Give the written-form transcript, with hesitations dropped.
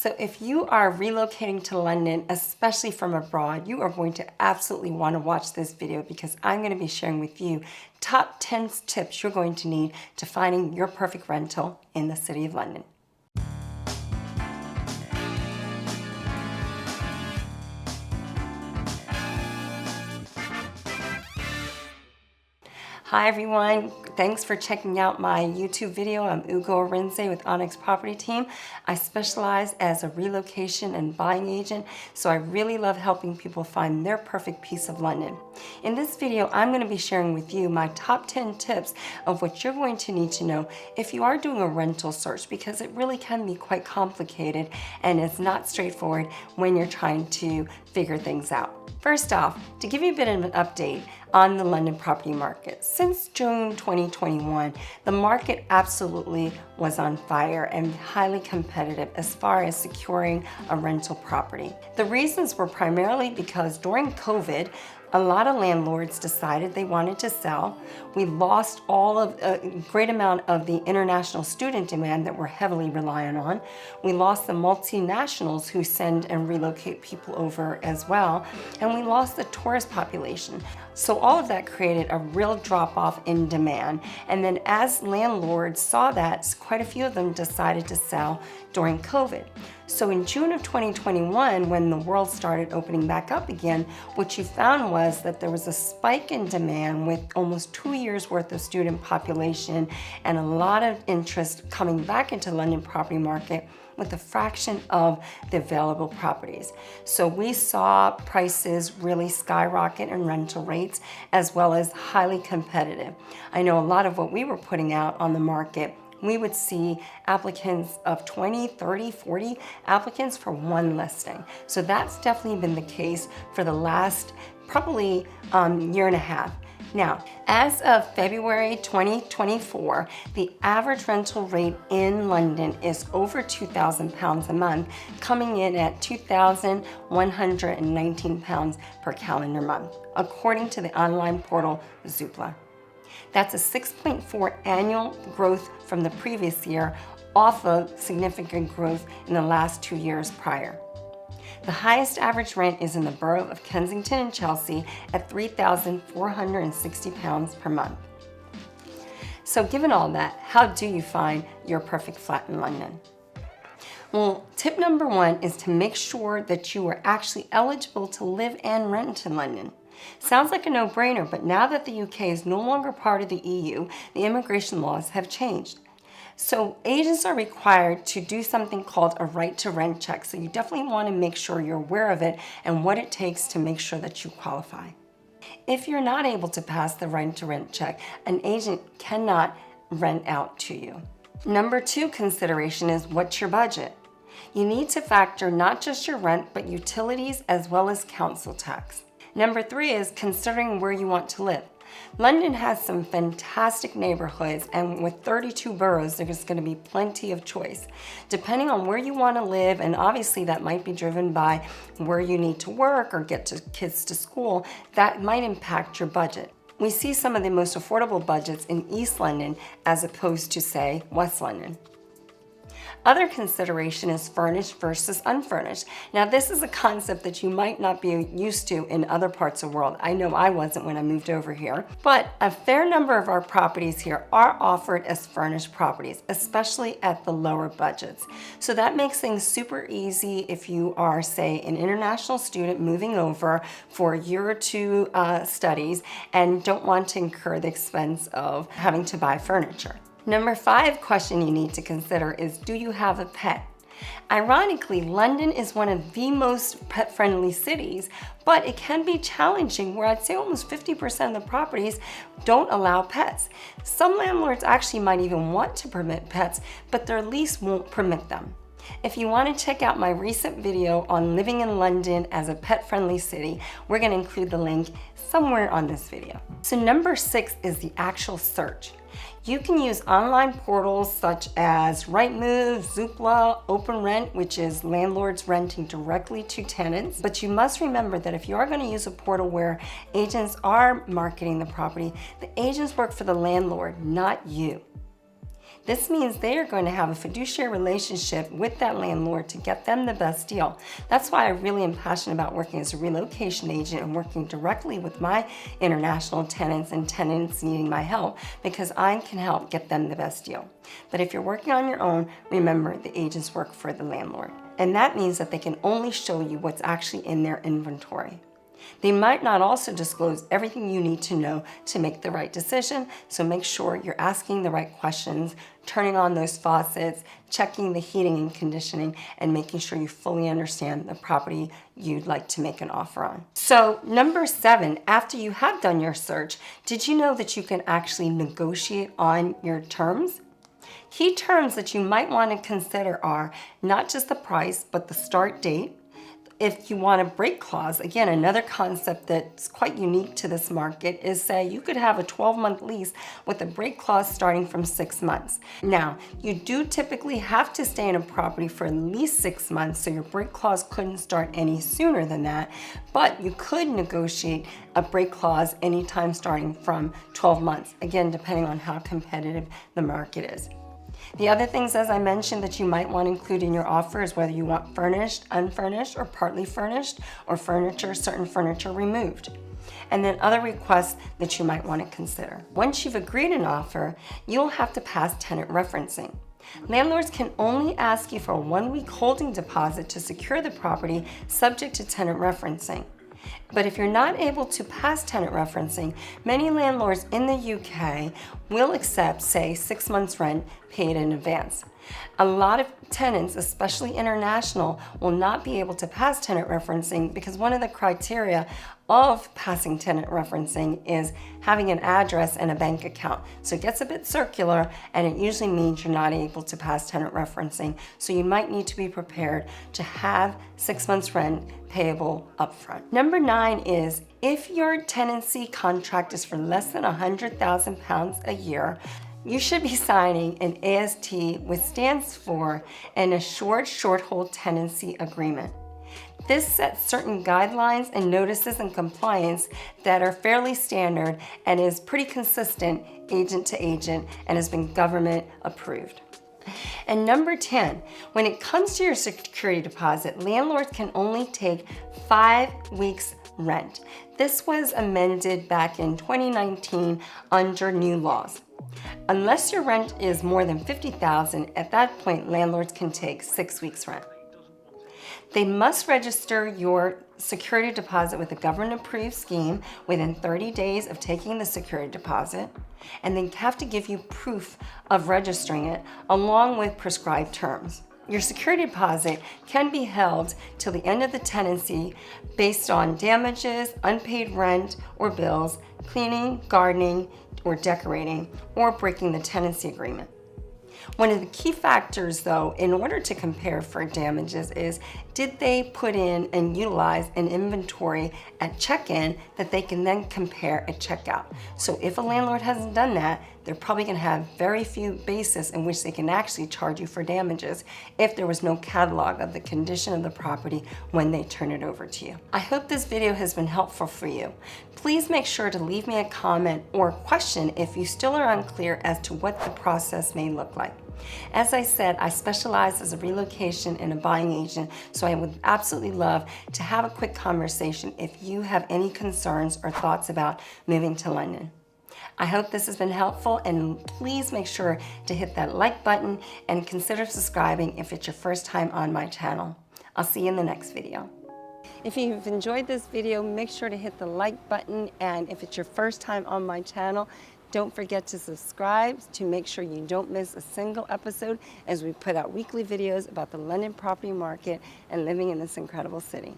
So if you are relocating to London, especially from abroad, you are going to absolutely want to watch this video because I'm going to be sharing with you top 10 tips you're going to need to finding your perfect rental in the City of London. Hi everyone, thanks for checking out my YouTube video. I'm Arinzeh with Onyx Property Team. I specialize as a relocation and buying agent, so I really love helping people find their perfect piece of London. In this video, I'm going to be sharing with you my top 10 tips of what you're going to need to know if you are doing a rental search, because it really can be quite complicated and it's not straightforward when you're trying to figure things out. First off, to give you a bit of an update on the London property market. Since June 2021, the market absolutely was on fire and highly competitive as far as securing a rental property. The reasons were primarily because during COVID, a lot of landlords decided they wanted to sell. We lost a great amount of the international student demand that we're heavily reliant on. We lost the multinationals who send and relocate people over as well. And we lost the tourist population. So all of that created a real drop-off in demand. And then as landlords saw that, quite a few of them decided to sell during COVID. So in June of 2021, when the world started opening back up again, what you found was that there was a spike in demand with almost 2 years worth of student population and a lot of interest coming back into London property market with a fraction of the available properties. So we saw prices really skyrocket and rental rates as well as highly competitive. I know a lot of what we were putting out on the market, we would see applicants of 20, 30, 40 applicants for one listing. So that's definitely been the case for the last probably year and a half. Now, as of February 2024, the average rental rate in London is over £2,000 a month, coming in at £2,119 per calendar month, according to the online portal Zoopla. That's a 6.4 annual growth from the previous year, off of significant growth in the last 2 years prior. The highest average rent is in the borough of Kensington and Chelsea at £3,460 per month. So given all that, how do you find your perfect flat in London? Well, tip number one is to make sure that you are actually eligible to live and rent in London. Sounds like a no-brainer, but now that the UK is no longer part of the EU, the immigration laws have changed. So agents are required to do something called a right to rent check. So you definitely want to make sure you're aware of it and what it takes to make sure that you qualify. If you're not able to pass the right to rent check, an agent cannot rent out to you. Number two consideration is what's your budget? You need to factor not just your rent, but utilities as well as council tax. Number three is considering where you want to live. London has some fantastic neighborhoods, and with 32 boroughs, there's going to be plenty of choice. Depending on where you want to live, and obviously that might be driven by where you need to work or get kids to school, that might impact your budget. We see some of the most affordable budgets in East London as opposed to, say, West London. Other consideration is furnished versus unfurnished. Now, this is a concept that you might not be used to in other parts of the world. I know I wasn't when I moved over here, but a fair number of our properties here are offered as furnished properties, especially at the lower budgets. So that makes things super easy if you are, say, an international student moving over for a year or two studies and don't want to incur the expense of having to buy furniture. Number 5 question you need to consider is, do you have a pet? Ironically, London is one of the most pet-friendly cities, but it can be challenging where I'd say almost 50% of the properties don't allow pets. Some landlords actually might even want to permit pets, but their lease won't permit them. If you want to check out my recent video on living in London as a pet-friendly city, we're going to include the link somewhere on this video. So number 6 is the actual search. You can use online portals such as Rightmove, Zoopla, OpenRent, which is landlords renting directly to tenants. But you must remember that if you are going to use a portal where agents are marketing the property, the agents work for the landlord, not you. This means they are going to have a fiduciary relationship with that landlord to get them the best deal. That's why I really am passionate about working as a relocation agent and working directly with my international tenants and tenants needing my help, because I can help get them the best deal. But if you're working on your own, remember the agents work for the landlord. And that means that they can only show you what's actually in their inventory. They might not also disclose everything you need to know to make the right decision, so make sure you're asking the right questions, turning on those faucets, checking the heating and conditioning, and making sure you fully understand the property you'd like to make an offer on. So number 7, after you have done your search, did you know that you can actually negotiate on your terms? Key terms that you might want to consider are not just the price, but the start date. If you want a break clause, again, another concept that's quite unique to this market is, say, you could have a 12-month lease with a break clause starting from 6 months. Now, you do typically have to stay in a property for at least 6 months, so your break clause couldn't start any sooner than that, but you could negotiate a break clause anytime starting from 12 months, again, depending on how competitive the market is. The other things, as I mentioned, that you might want to include in your offer is whether you want furnished, unfurnished, or partly furnished, or furniture, certain furniture removed. And then other requests that you might want to consider. Once you've agreed an offer, you'll have to pass tenant referencing. Landlords can only ask you for a 1-week holding deposit to secure the property subject to tenant referencing. But if you're not able to pass tenant referencing, many landlords in the UK will accept, say, 6 months rent paid in advance. A lot of tenants, especially international, will not be able to pass tenant referencing because one of the criteria of passing tenant referencing is having an address and a bank account. So it gets a bit circular, and it usually means you're not able to pass tenant referencing. So you might need to be prepared to have 6 months rent payable upfront. Number 9 is if your tenancy contract is for less than £100,000 a year, you should be signing an AST, which stands for an Assured Short Hold Tenancy Agreement. This sets certain guidelines and notices and compliance that are fairly standard and is pretty consistent agent to agent and has been government approved. And number 10, when it comes to your security deposit, landlords can only take 5 weeks rent. This was amended back in 2019 under new laws. Unless your rent is more than $50,000, at that point landlords can take 6 weeks rent. They must register your security deposit with a government-approved scheme within 30 days of taking the security deposit, and they have to give you proof of registering it along with prescribed terms. Your security deposit can be held till the end of the tenancy based on damages, unpaid rent or bills, cleaning, gardening, or decorating, or breaking the tenancy agreement. One of the key factors, though, in order to compare for damages is, did they put in and utilize an inventory at check-in that they can then compare at checkout? So if a landlord hasn't done that, they're probably going to have very few bases in which they can actually charge you for damages if there was no catalog of the condition of the property when they turn it over to you. I hope this video has been helpful for you. Please make sure to leave me a comment or question if you still are unclear as to what the process may look like. As I said, I specialize as a relocation and a buying agent, so I would absolutely love to have a quick conversation if you have any concerns or thoughts about moving to London. I hope this has been helpful, and please make sure to hit that like button and consider subscribing if it's your first time on my channel. I'll see you in the next video. If you've enjoyed this video, make sure to hit the like button, and if it's your first time on my channel, don't forget to subscribe to make sure you don't miss a single episode as we put out weekly videos about the London property market and living in this incredible city.